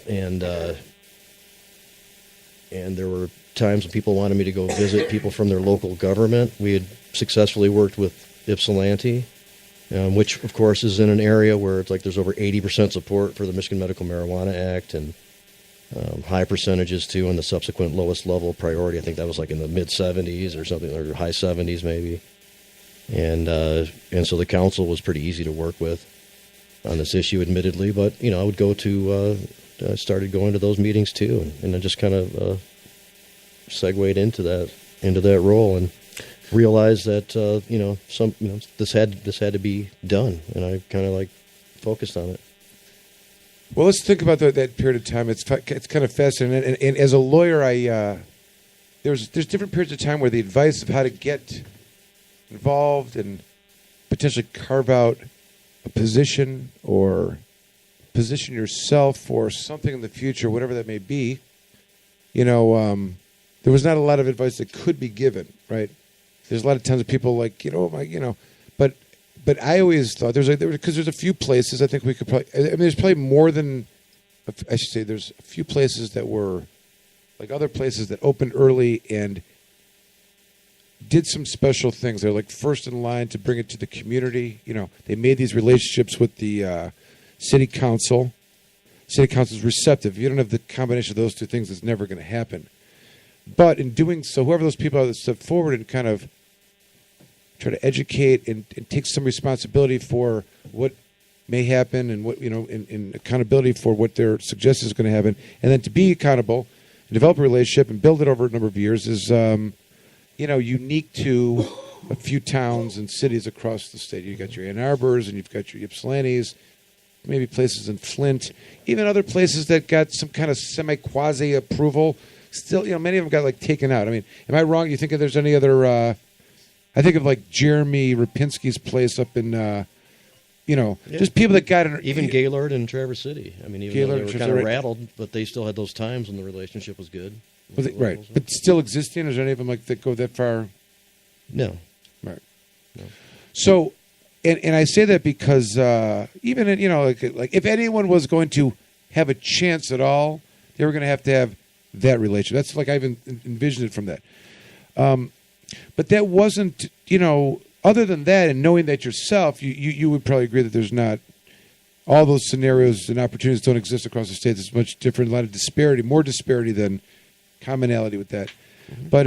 And there were times when people wanted me to go visit people from their local government. We had successfully worked with Ypsilanti, which, of course, is in an area where it's like there's over 80% support for the Michigan Medical Marijuana Act, and high percentages, too, on the subsequent lowest level priority. I think that was like in the mid-70s or something, or high 70s maybe. And so the council was pretty easy to work with on this issue, admittedly. But, I would go to, I started going to those meetings, too, and then just kind of segued into that role and realized that, this had to be done. And I kind of focused on it. Well, let's think about that period of time. It's kind of fascinating. And as a lawyer, there's different periods of time where the advice of how to get involved and potentially carve out a position or position yourself for something in the future, whatever that may be, there was not a lot of advice that could be given, right? There's a lot of times that people but I always thought because there's a few places I think we could probably. I mean, there's probably more than I should say. There's a few places that were like other places that opened early and did some special things. They're like first in line to bring it to the community. They made these relationships with the city council. City council is receptive. If you don't have the combination of those two things, it's never going to happen. But in doing so, whoever those people are that step forward and kind of try to educate and take some responsibility for what may happen and what and accountability for what their suggestion is going to happen, and then to be accountable and develop a relationship and build it over a number of years is unique to a few towns and cities across the state. You've got your Ann Arbors and you've got your Ypsilantis, maybe places in Flint, even other places that got some kind of semi-quasi approval. Still, many of them got taken out. I mean, am I wrong? You think there's any other? I think of Jeremy Rapinski's place up in, just people that got in. Even Gaylord and Traverse City. I mean, even though they were kind of rattled, but they still had those times when the relationship was good. Right, but still existing. Is there any of them that go that far? No. Right. No. So, and I say that because even if anyone was going to have a chance at all, they were going to have that relation. That's I've envisioned it from that. But that wasn't, other than that, and knowing that yourself, you would probably agree that there's not all those scenarios and opportunities don't exist across the state. It's much different, a lot of disparity, more disparity than commonality with that. Mm-hmm. But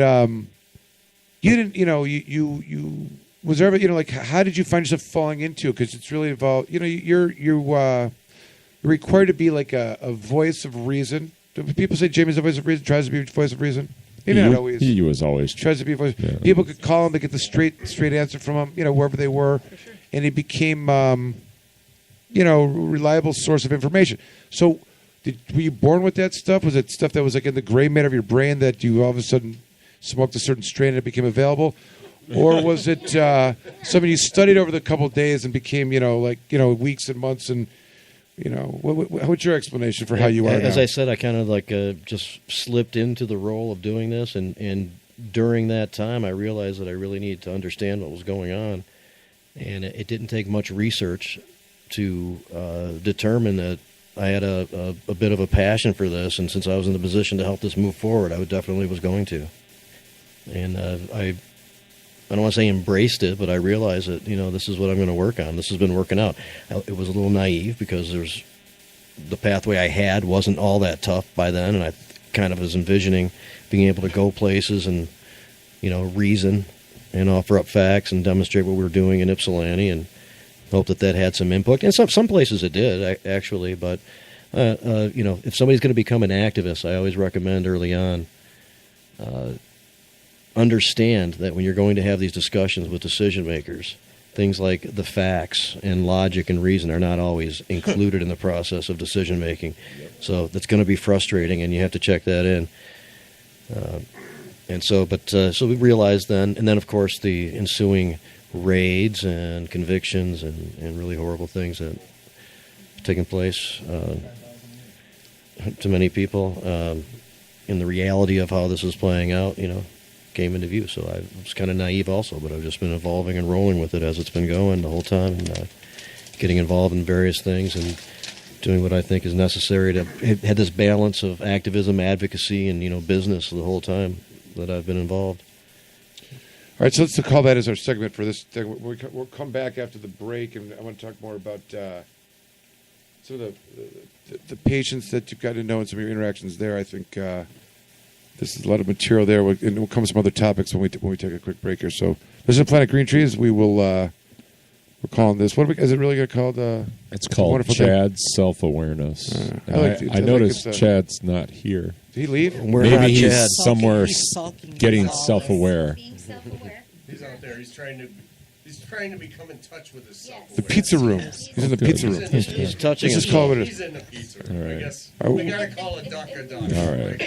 you didn't, you was there ever, how did you find yourself falling into it? Because it's really involved, you're required to be a voice of reason. Do people say Jamie's a voice of reason, tries to be a voice of reason? Maybe not always. He was always tries to be a voice. Yeah. People could call him to get the straight answer from him, wherever they were, sure. And he became, reliable source of information. So, were you born with that stuff? Was it stuff that was in the gray matter of your brain that you all of a sudden smoked a certain strain and it became available, or was it something you studied over the couple of days and became, weeks and months and what's your explanation for how you are As now? I said, I kind of just slipped into the role of doing this, and during that time, I realized that I really needed to understand what was going on, and it didn't take much research to determine that I had a bit of a passion for this, and since I was in the position to help this move forward, I definitely was going to, and I don't want to say embraced it, but I realized that, this is what I'm going to work on. This has been working out. It was a little naive because the pathway I had wasn't all that tough by then, and I kind of was envisioning being able to go places and, reason and offer up facts and demonstrate what we were doing in Ypsilanti and hope that had some input. And some places it did, actually, but, if somebody's going to become an activist, I always recommend early on understand that when you're going to have these discussions with decision makers, things like the facts and logic and reason are not always included in the process of decision making. So that's going to be frustrating, and you have to check that in. So we realized then, and then of course the ensuing raids and convictions and really horrible things that have taken place to many people, in the reality of how this is playing out, came into view. So I was kind of naive also, but I've just been evolving and rolling with it as it's been going the whole time, and getting involved in various things and doing what I think is necessary to had this balance of activism, advocacy, and business the whole time that I've been involved. All right, so let's call that as our segment for this thing. We'll come back after the break, and I want to talk more about some of the patients that you've got to know and some of your interactions there. I think this is a lot of material there, and we'll come with some other topics when we take a quick break here. So this is Planet Green Trees. We will we're calling this. Is it really called? It's called Chad's Self-Awareness. I noticed Chad's not here. Did he leave? Maybe he's somewhere getting self-aware. Being self-aware. He's out there. He's trying to become in touch with his self-awareness. The pizza room. He's in the pizza room. He's touching. Let's just call it. He's in the pizza room. All right. I guess we gotta call it Doc. All right.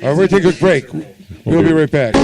All right, we're going to take a quick break. We'll be right back.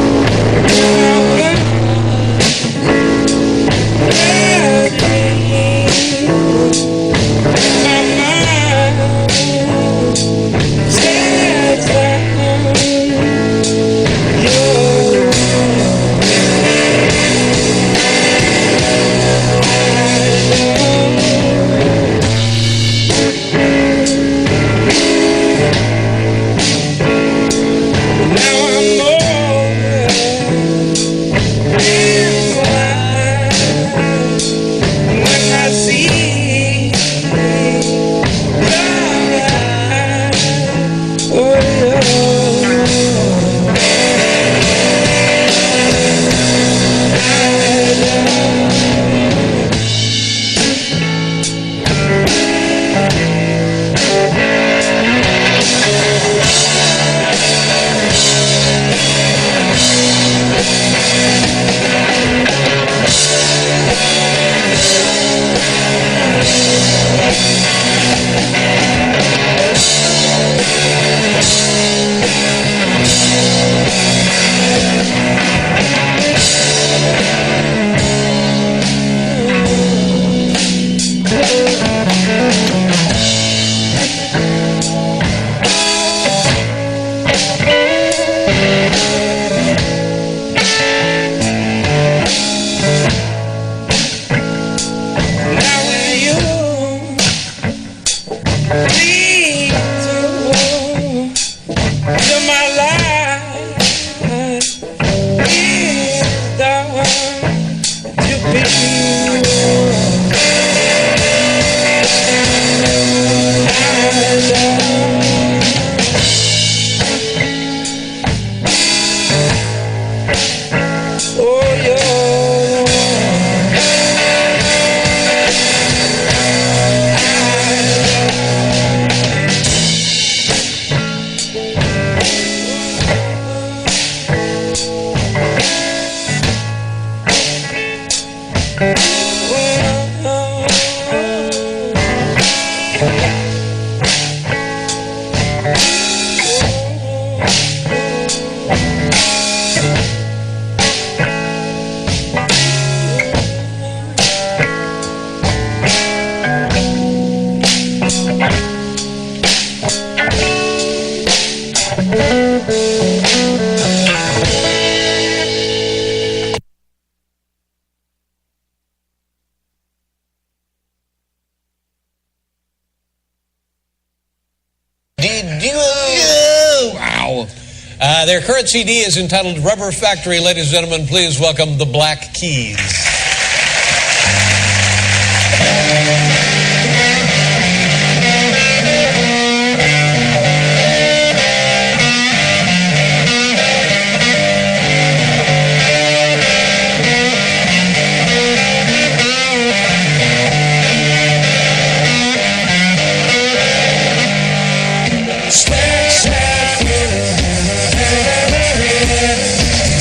Their current CD is entitled Rubber Factory. Ladies and gentlemen, please welcome the Black Keys.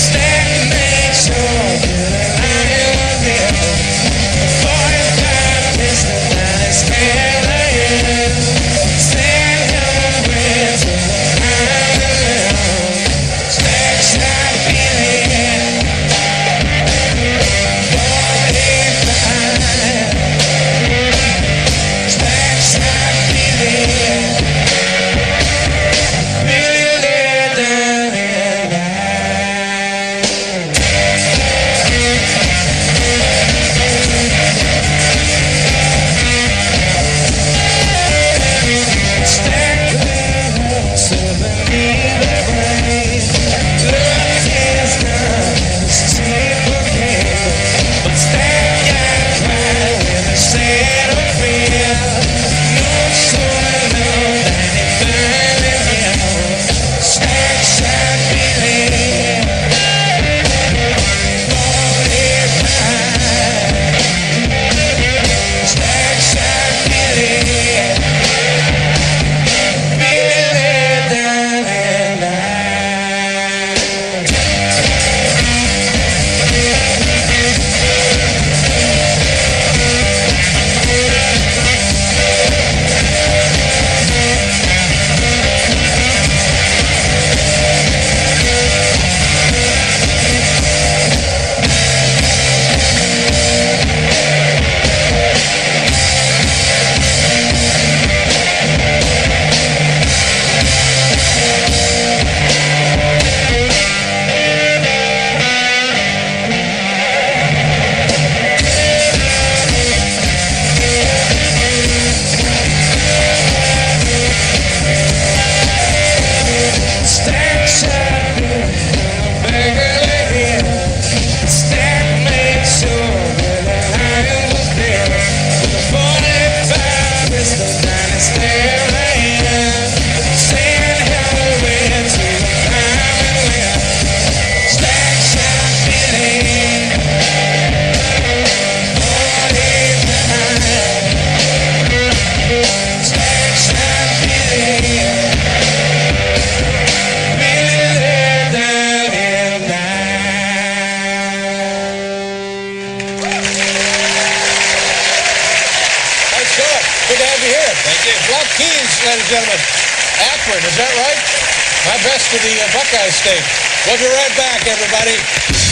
Stack, make sure that I am there. 45 Thank you. Black Keys, ladies and gentlemen. Akron, is that right? My best to the Buckeye State. We'll be right back, everybody.